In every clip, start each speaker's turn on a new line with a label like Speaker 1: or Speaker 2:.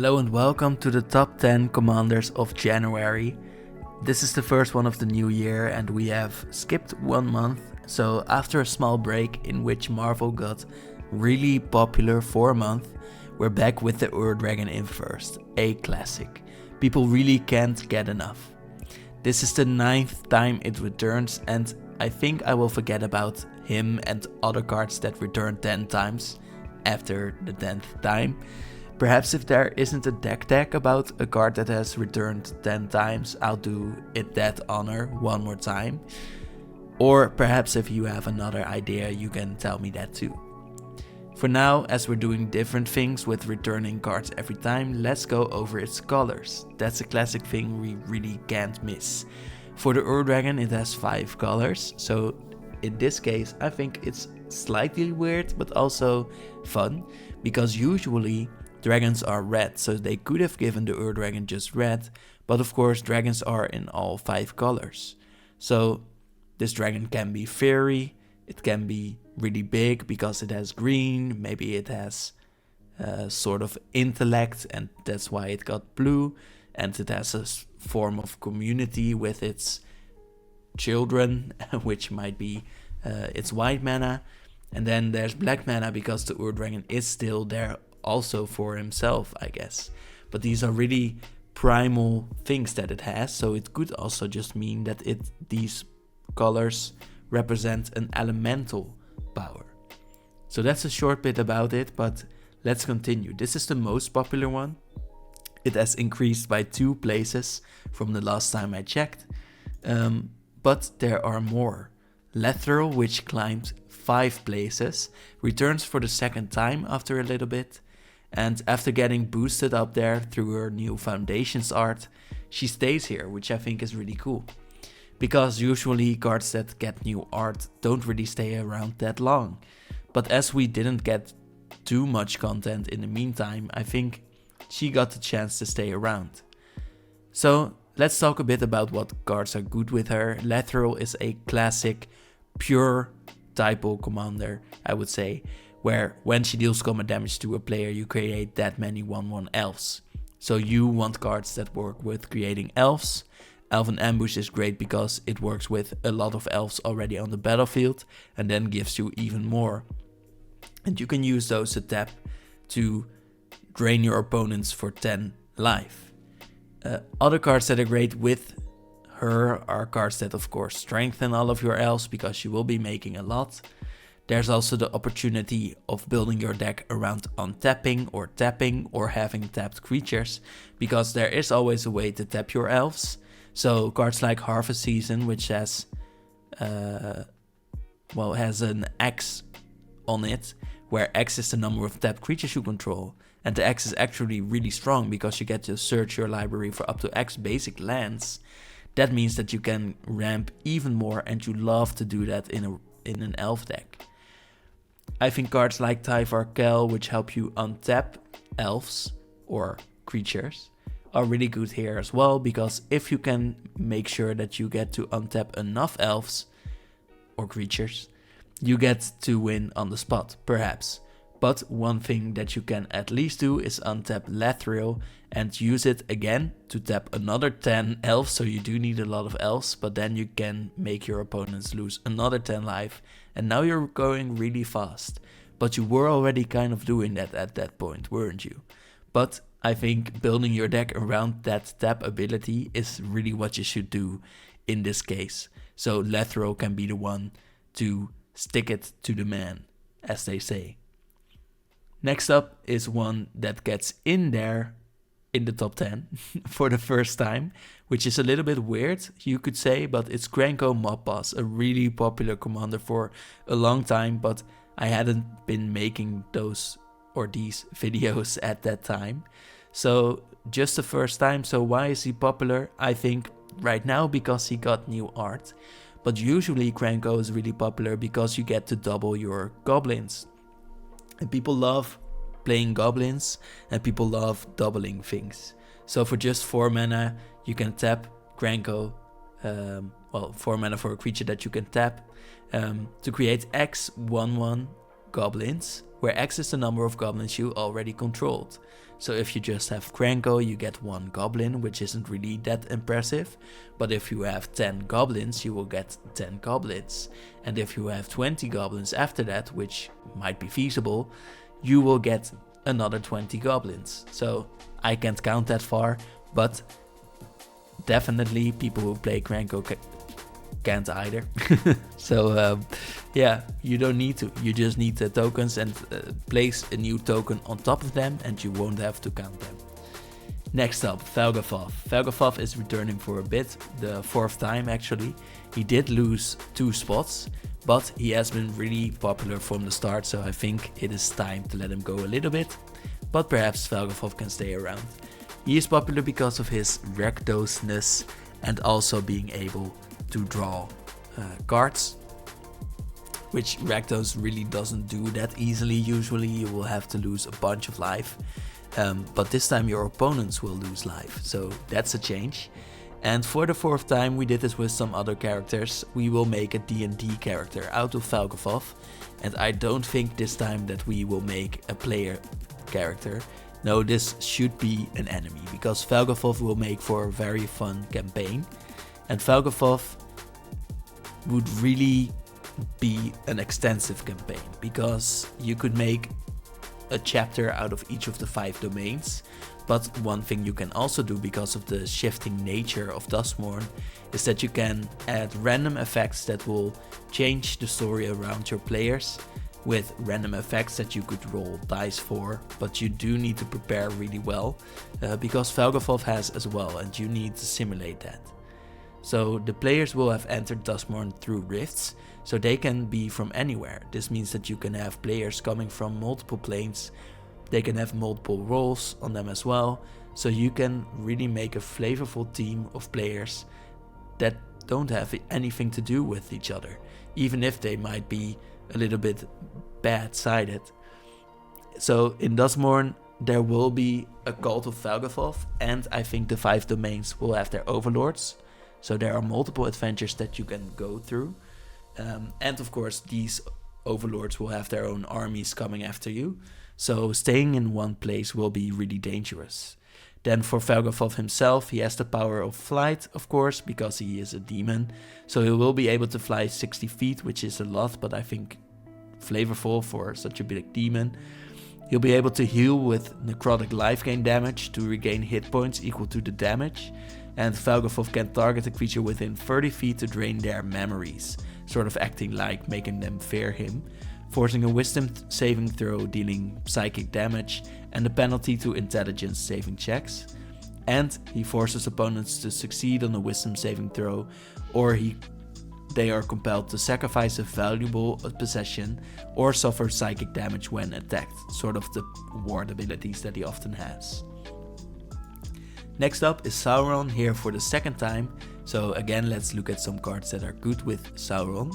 Speaker 1: Hello and welcome to the top 10 commanders of January. This is the first one of the new year and we have skipped 1 month, so after a small break in which Marvel got really popular for a month, we're back with the Ur-Dragon in first, a classic. People really can't get enough. This is the 9th time it returns and I think I will forget about him and other cards that return 10 times after the 10th time. Perhaps if there isn't a deck tag about a card that has returned 10 times, I'll do it that honor one more time. Or perhaps if you have another idea, you can tell me that too. For now, as we're doing different things with returning cards every time, let's go over its colors. That's a classic thing we really can't miss. For the Ur-Dragon it has 5 colors, so in this case I think it's slightly weird but also fun, because usually dragons are red, so they could have given the Ur-Dragon just red, but of course dragons are in all 5 colors. So this dragon can be fairy, it can be really big because it has green, maybe it has sort of intellect and that's why it got blue, and it has a form of community with its children, which might be its white mana, and then there's black mana because the Ur-Dragon is still there also for himself, I guess. But these are really primal things that it has, so it could also just mean that these colors represent an elemental power. So that's a short bit about it, but let's continue. This is the most popular one. It has increased by 2 places from the last time I checked, but there are more. Lathril, which climbed 5 places, returns for the 2nd time after a little bit. And after getting boosted up there through her new Foundations art, she stays here, which I think is really cool. Because usually cards that get new art don't really stay around that long. But as we didn't get too much content in the meantime, I think she got the chance to stay around. So let's talk a bit about what cards are good with her. Lathril is a classic, pure typo commander, I would say, where when she deals combat damage to a player, you create that many 1/1 elves. So you want cards that work with creating elves. Elven Ambush is great because it works with a lot of elves already on the battlefield and then gives you even more. And you can use those to tap to drain your opponents for 10 life. Other cards that are great with her are cards that of course strengthen all of your elves because you will be making a lot. There's also the opportunity of building your deck around untapping or tapping or having tapped creatures, because there is always a way to tap your elves. So cards like Harvest Season, which has an X on it, where X is the number of tapped creatures you control, and the X is actually really strong because you get to search your library for up to X basic lands. That means that you can ramp even more, and you love to do that in an elf deck. I think cards like Tyvar Kel, which help you untap elves or creatures, are really good here as well, because if you can make sure that you get to untap enough elves or creatures, you get to win on the spot, perhaps. But one thing that you can at least do is untap Lathril and use it again to tap another 10 elves, so you do need a lot of elves, but then you can make your opponents lose another 10 life, and now you're going really fast. But you were already kind of doing that at that point, weren't you? But I think building your deck around that tap ability is really what you should do in this case. So Lathril can be the one to stick it to the man, as they say. Next up is one that gets in there in the top 10 for the first time, which is a little bit weird, you could say, but it's Krenko Mob Boss, a really popular commander for a long time, but I hadn't been making these videos at that time. So just the first time. So why is he popular? I think right now because he got new art, but usually Krenko is really popular because you get to double your goblins. And people love playing goblins, and people love doubling things. So for just 4 mana, you can tap Krenko, 4 mana for a creature that you can tap, to create X 1/1 goblins, where X is the number of goblins you already controlled. So if you just have Krenko, you get 1 goblin, which isn't really that impressive. But if you have 10 goblins, you will get 10 goblins. And if you have 20 goblins after that, which might be feasible, you will get another 20 goblins. So I can't count that far, but definitely people who play Krenko can't either. So yeah, you don't need to. You just need the tokens and place a new token on top of them and you won't have to count them. Next up, Valgavoth. Valgavoth is returning for a bit, the 4th time actually. He did lose 2 spots, but he has been really popular from the start, so I think it is time to let him go a little bit. But perhaps Valgavoth can stay around. He is popular because of his Rakdos-ness and also being able to draw cards, which Rakdos really doesn't do that easily. Usually you will have to lose a bunch of life, but this time your opponents will lose life, so that's a change. And for the 4th time, we did this with some other characters. We will make a D&D character out of Valgavoth, and I don't think this time that we will make a player character. No, this should be an enemy, because Valgavoth will make for a very fun campaign. And Valgavoth would really be an extensive campaign, because you could make a chapter out of each of the 5 domains. But one thing you can also do, because of the shifting nature of Duskmourn, is that you can add random effects that will change the story around your players, with random effects that you could roll dice for, but you do need to prepare really well, because Valgavoth has as well, and you need to simulate that. So the players will have entered Duskmourn through rifts, so they can be from anywhere. This means that you can have players coming from multiple planes, they can have multiple roles on them as well, so you can really make a flavorful team of players that don't have anything to do with each other, even if they might be a little bit bad-sided. So in Duskmourn there will be a cult of Valgavoth, and I think the 5 domains will have their overlords. So there are multiple adventures that you can go through. And of course these overlords will have their own armies coming after you. So staying in one place will be really dangerous. Then for Valgavoth himself, he has the power of flight, of course, because he is a demon. So he will be able to fly 60 feet, which is a lot, but I think flavorful for such a big demon. He'll be able to heal with necrotic life gain damage to regain hit points equal to the damage. And Valgavoth can target a creature within 30 feet to drain their memories, sort of acting like making them fear him, forcing a wisdom saving throw dealing psychic damage and a penalty to intelligence saving checks. And he forces opponents to succeed on a wisdom saving throw, or they are compelled to sacrifice a valuable possession or suffer psychic damage when attacked, sort of the ward abilities that he often has. Next up is Sauron, here for the 2nd time. So again, let's look at some cards that are good with Sauron.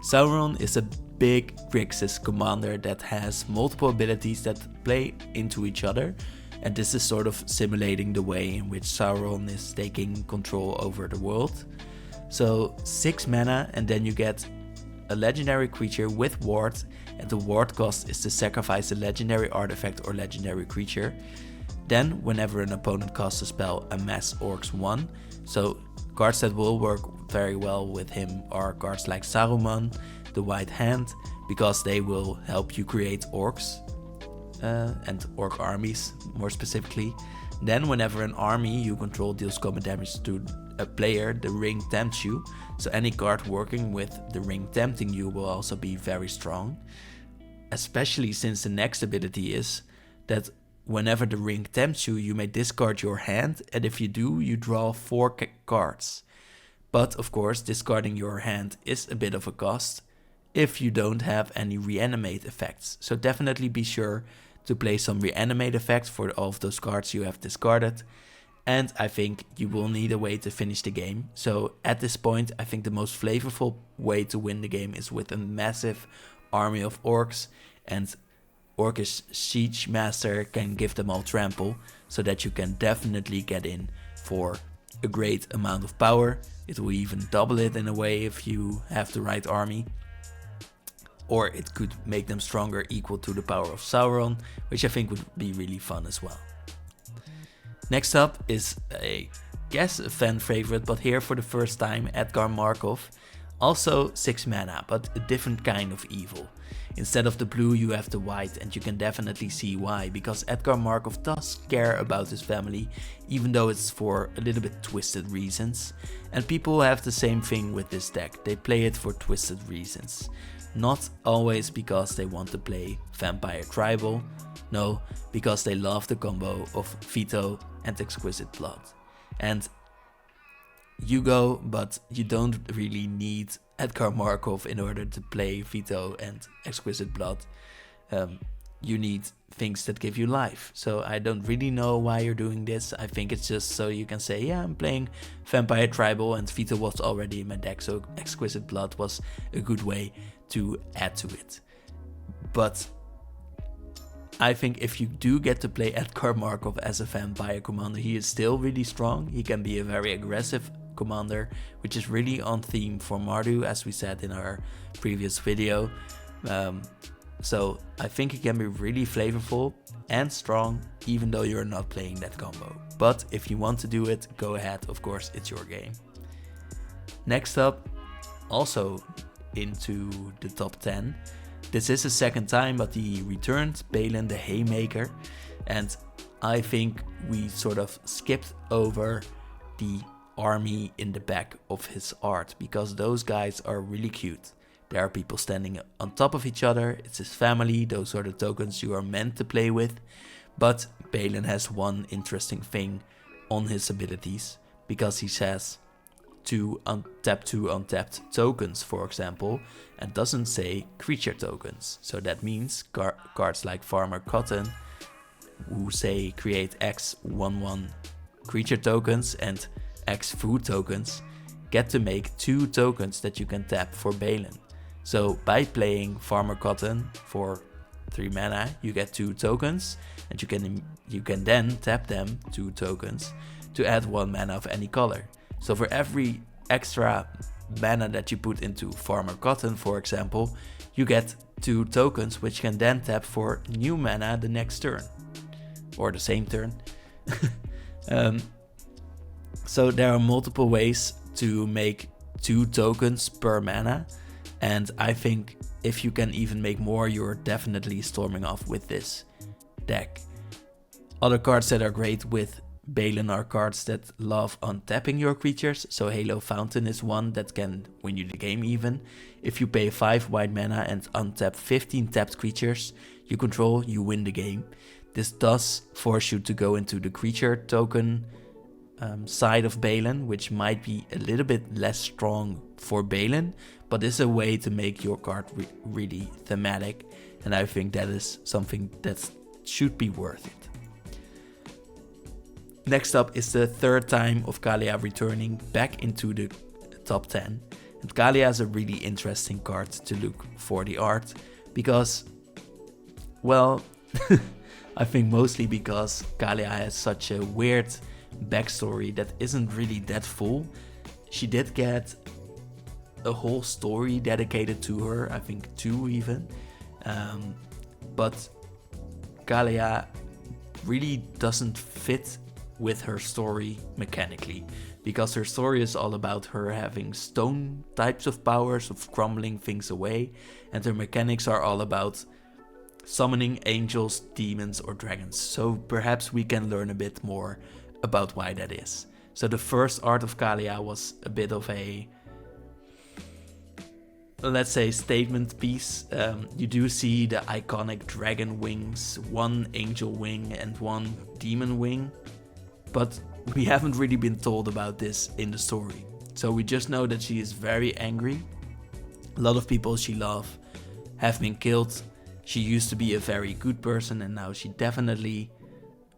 Speaker 1: Sauron is a big Grixis commander that has multiple abilities that play into each other, and this is sort of simulating the way in which Sauron is taking control over the world. So 6 mana, and then you get a legendary creature with ward, and the ward cost is to sacrifice a legendary artifact or legendary creature. Then whenever an opponent casts a spell, amass orcs 1. So cards that will work very well with him are cards like Saruman, the White Hand, because they will help you create orcs and orc armies more specifically. Then whenever an army you control deals combat damage to a player, the ring tempts you. So any card working with the ring tempting you will also be very strong. Especially since the next ability is that whenever the ring tempts you, you may discard your hand, and if you do, you draw 4 cards. But of course, discarding your hand is a bit of a cost if you don't have any reanimate effects. So definitely be sure to play some reanimate effects for all of those cards you have discarded. And I think you will need a way to finish the game. So at this point, I think the most flavorful way to win the game is with a massive army of orcs, and Orcish Siege Master can give them all trample, so that you can definitely get in for a great amount of power. It will even double it in a way if you have the right army. or it could make them stronger, equal to the power of Sauron, which I think would be really fun as well. Next up is a fan favorite, but here for the first time, Edgar Markov. Also 6 mana, but a different kind of evil. Instead of the blue you have the white, and you can definitely see why, because Edgar Markov does care about his family, even though it's for a little bit twisted reasons. And people have the same thing with this deck, they play it for twisted reasons. Not always because they want to play Vampire Tribal, no, because they love the combo of Veto and Exquisite Blood. And you go, but you don't really need Edgar Markov in order to play Veto and Exquisite Blood. You need things that give you life. So I don't really know why you're doing this. I think it's just so you can say, yeah, I'm playing Vampire Tribal and Veto was already in my deck, so Exquisite Blood was a good way to add to it. But I think if you do get to play Edgar Markov as a Vampire commander, he is still really strong. He can be a very aggressive commander, which is really on theme for Mardu, as we said in our previous video. So I think he can be really flavorful and strong, even though you're not playing that combo. But if you want to do it, go ahead, of course, it's your game. Next up, also into the top 10. This is the second time, but he returned, Baylen the Haymaker. And I think we sort of skipped over the army in the back of his art, because those guys are really cute. There are people standing on top of each other, it's his family, those are the tokens you are meant to play with. But Baylen has one interesting thing on his abilities, because he says two untapped tokens, for example, and doesn't say creature tokens. So that means cards like Farmer Cotton, who say create X 1/1 creature tokens and X food tokens, get to make 2 tokens that you can tap for Baylen. So by playing Farmer Cotton for 3 mana, you get 2 tokens, and you can then tap them 2 tokens to add 1 mana of any color. So for every extra mana that you put into Farmer Cotton, for example, you get 2 tokens, which can then tap for new mana the next turn, or the same turn. So there are multiple ways to make 2 tokens per mana, and I think if you can even make more, you're definitely storming off with this deck. Other cards that are great with Baylen are cards that love untapping your creatures, so Halo Fountain is one that can win you the game even. If you pay 5 white mana and untap 15 tapped creatures you control, you win the game. This does force you to go into the creature token side of Baylen, which might be a little bit less strong for Baylen, but is a way to make your card really thematic, and I think that is something that should be worth it. Next up is the third time of Kaalia returning back into the top 10, and Kaalia is a really interesting card to look for the art, because, well, I think mostly because Kaalia has such a weird backstory that isn't really that full. She did get a whole story dedicated to her, I think 2 even, but Kaalia really doesn't fit with her story mechanically, because her story is all about her having stone types of powers of crumbling things away, and her mechanics are all about summoning angels, demons or dragons. So perhaps we can learn a bit more about why that is. So the first art of Kaalia was a bit of a, let's say, statement piece. You do see the iconic dragon wings, 1 angel wing and 1 demon wing, but we haven't really been told about this in the story. So we just know that she is very angry. A lot of people she loves have been killed. She used to be a very good person, and now she definitely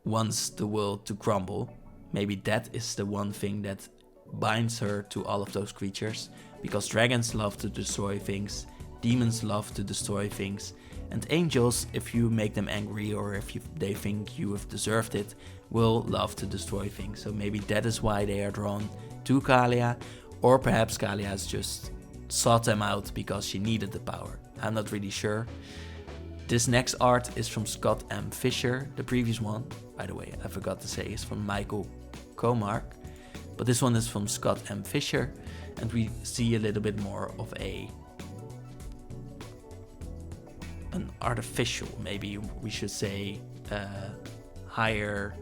Speaker 1: wants the world to crumble. Maybe that is the one thing that binds her to all of those creatures, because dragons love to destroy things, demons love to destroy things, and angels, if you make them angry or if they think you have deserved it, will love to destroy things. So maybe that is why they are drawn to Kaalia, or perhaps Kaalia has just sought them out because she needed the power. I'm not really sure. This next art is from Scott M. Fisher. The previous one, by the way, I forgot to say, is from Michael Komark. But this one is from Scott M. Fisher, and we see a little bit more of an artificial, maybe we should say, higher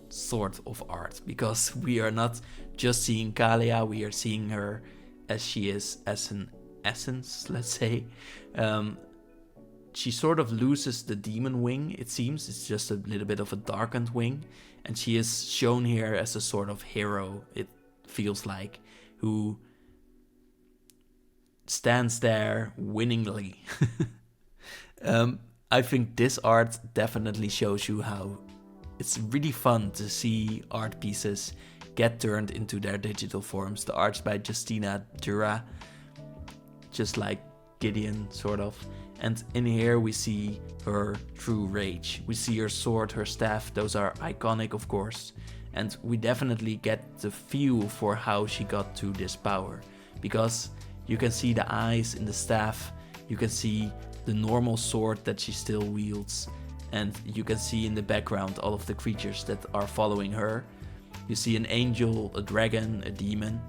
Speaker 1: sort of art, because we are not just seeing Kaalia, we are seeing her as she is, as an essence, let's say. She sort of loses the demon wing, it seems. It's just a little bit of a darkened wing, and she is shown here as a sort of hero, it feels like, who stands there winningly. I think this art definitely shows you how it's really fun to see art pieces get turned into their digital forms. The art's by Justina Dura, just like Gideon, sort of. And in here we see her true rage. We see her sword, her staff, those are iconic, of course. And we definitely get the feel for how she got to this power. Because you can see the eyes in the staff, you can see the normal sword that she still wields, and you can see in the background all of the creatures that are following her. You see an angel, a dragon, a demon,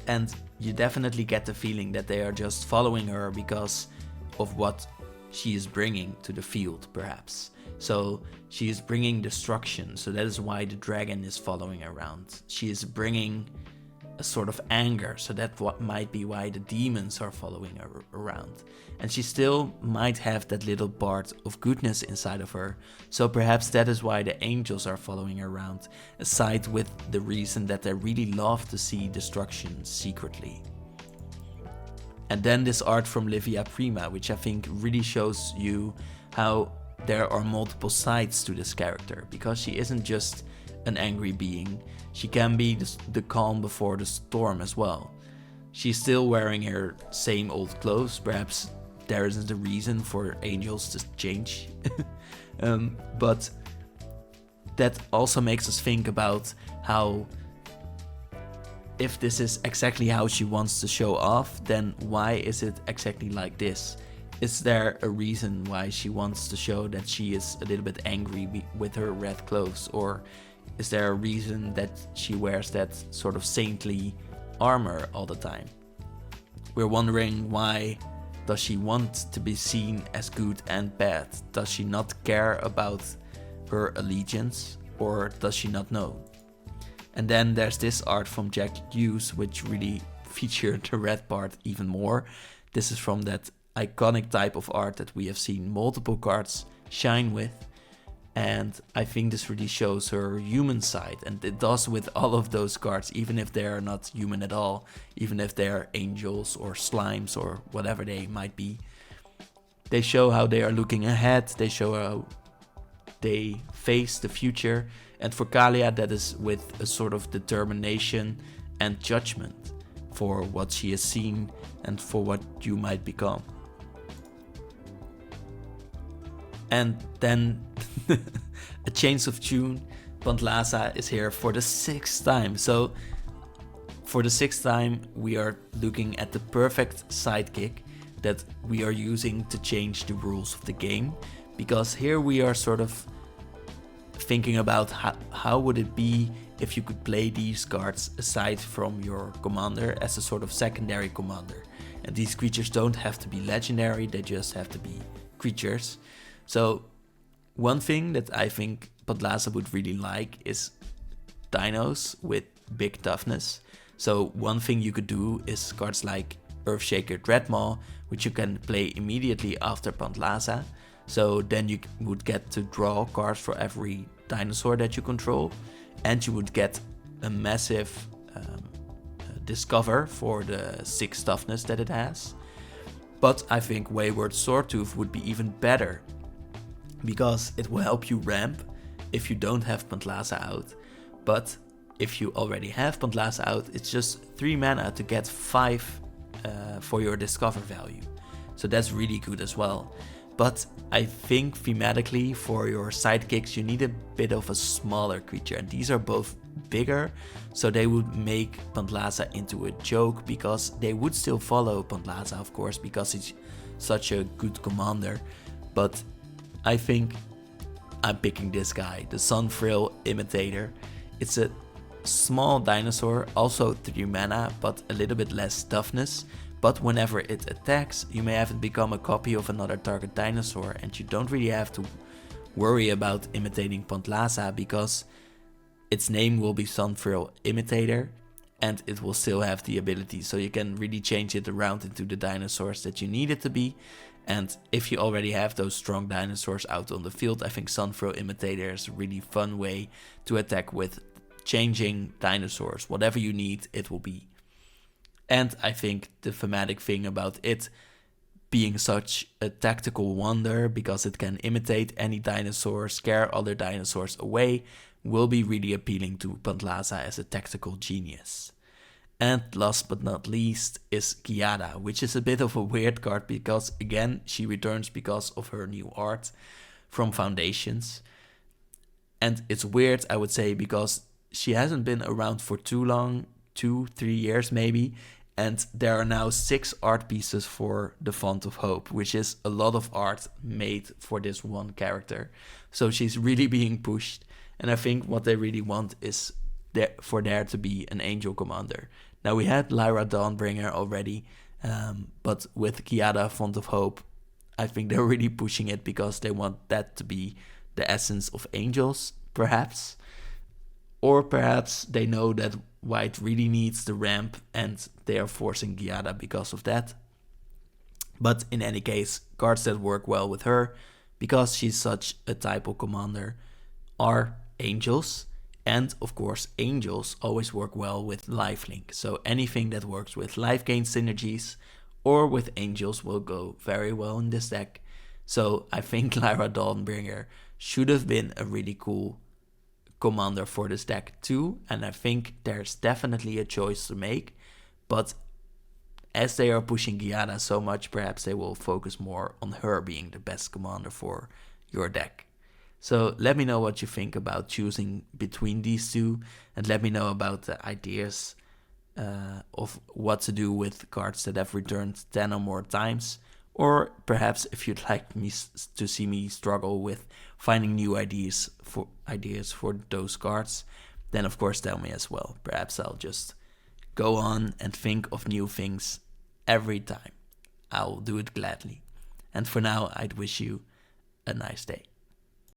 Speaker 1: and you definitely get the feeling that they are just following her because of what she is bringing to the field, perhaps. So she is bringing destruction, so that is why the dragon is following around. She is bringing a sort of anger, so that might be why the demons are following her around. And she still might have that little part of goodness inside of her, so perhaps that is why the angels are following her around, aside with the reason that they really love to see destruction secretly. And then this art from Livia Prima, which I think really shows you how there are multiple sides to this character, because she isn't just an angry being, she can be the calm before the storm as well. She's still wearing her same old clothes, perhaps there isn't a reason for angels to change. But that also makes us think about how, if this is exactly how she wants to show off, then why is it exactly like this? Is there a reason why she wants to show that she is a little bit angry with her red clothes? Or is there a reason that she wears that sort of saintly armor all the time? We're wondering, why does she want to be seen as good and bad? Does she not care about her allegiance, or does she not know? And then there's this art from Jack Hughes, which really featured the red part even more. This is from that iconic type of art that we have seen multiple cards shine with. And I think this really shows her human side, and it does with all of those cards, even if they are not human at all, even if they are angels or slimes or whatever they might be. They show how they are looking ahead, they show how they face the future, and for Kaalia that is with a sort of determination and judgment for what she has seen and for what you might become. And then a change of tune, Pantlaza is here for the 6th time. So for the 6th time we are looking at the perfect sidekick that we are using to change the rules of the game. Because here we are sort of thinking about how would it be if you could play these cards aside from your commander as a sort of secondary commander. And these creatures don't have to be legendary, they just have to be creatures. So one thing that I think Pantlaza would really like is dinos with big toughness. So one thing you could do is cards like Earthshaker Dreadmaw, which you can play immediately after Pantlaza. So then you would get to draw cards for every dinosaur that you control, and you would get a massive discover for the 6 toughness that it has. But I think Wayward Swordtooth would be even better, because it will help you ramp if you don't have Pantlaza out. But if you already have Pantlaza out, it's just 3 mana to get 5 for your discover value. So that's really good as well. But I think thematically for your sidekicks you need a bit of a smaller creature, and these are both bigger, so they would make Pantlaza into a joke, because they would still follow Pantlaza, of course, because he's such a good commander. But I think I'm picking this guy, the Lathril Imitator. It's a small dinosaur, also 3 mana, but a little bit less toughness. But whenever it attacks, you may have it become a copy of another target dinosaur, and you don't really have to worry about imitating Pantlaza, because its name will be Lathril Imitator, and it will still have the ability, so you can really change it around into the dinosaurs that you need it to be. And if you already have those strong dinosaurs out on the field, I think Lathril Imitator is a really fun way to attack with changing dinosaurs. Whatever you need, it will be. And I think the thematic thing about it being such a tactical wonder, because it can imitate any dinosaur, scare other dinosaurs away, will be really appealing to Pantlaza as a tactical genius. And last but not least is Giada, which is a bit of a weird card, because again, she returns because of her new art from Foundations. And it's weird, I would say, because she hasn't been around for too long, 2-3 years maybe, and there are now 6 art pieces for the Font of Hope, which is a lot of art made for this one character. So she's really being pushed, and I think what they really want is for there to be an Angel Commander. Now, we had Lyra Dawnbringer already, but with Giada Font of Hope, I think they're really pushing it, because they want that to be the essence of Angels, perhaps. Or perhaps they know that White really needs the ramp, and they are forcing Giada because of that. But in any case, cards that work well with her, because she's such a typo commander, are Angels. And of course, Angels always work well with lifelink. So anything that works with life gain synergies or with Angels will go very well in this deck. So I think Lyra Dawnbringer should have been a really cool commander for this deck too. And I think there's definitely a choice to make. But as they are pushing Giada so much, perhaps they will focus more on her being the best commander for your deck. So let me know what you think about choosing between these two, and let me know about the ideas of what to do with cards that have returned 10 or more times, or perhaps if you'd like me to see me struggle with finding new ideas for those cards, then of course tell me as well. Perhaps I'll just go on and think of new things every time. I'll do it gladly. And for now, I'd wish you a nice day.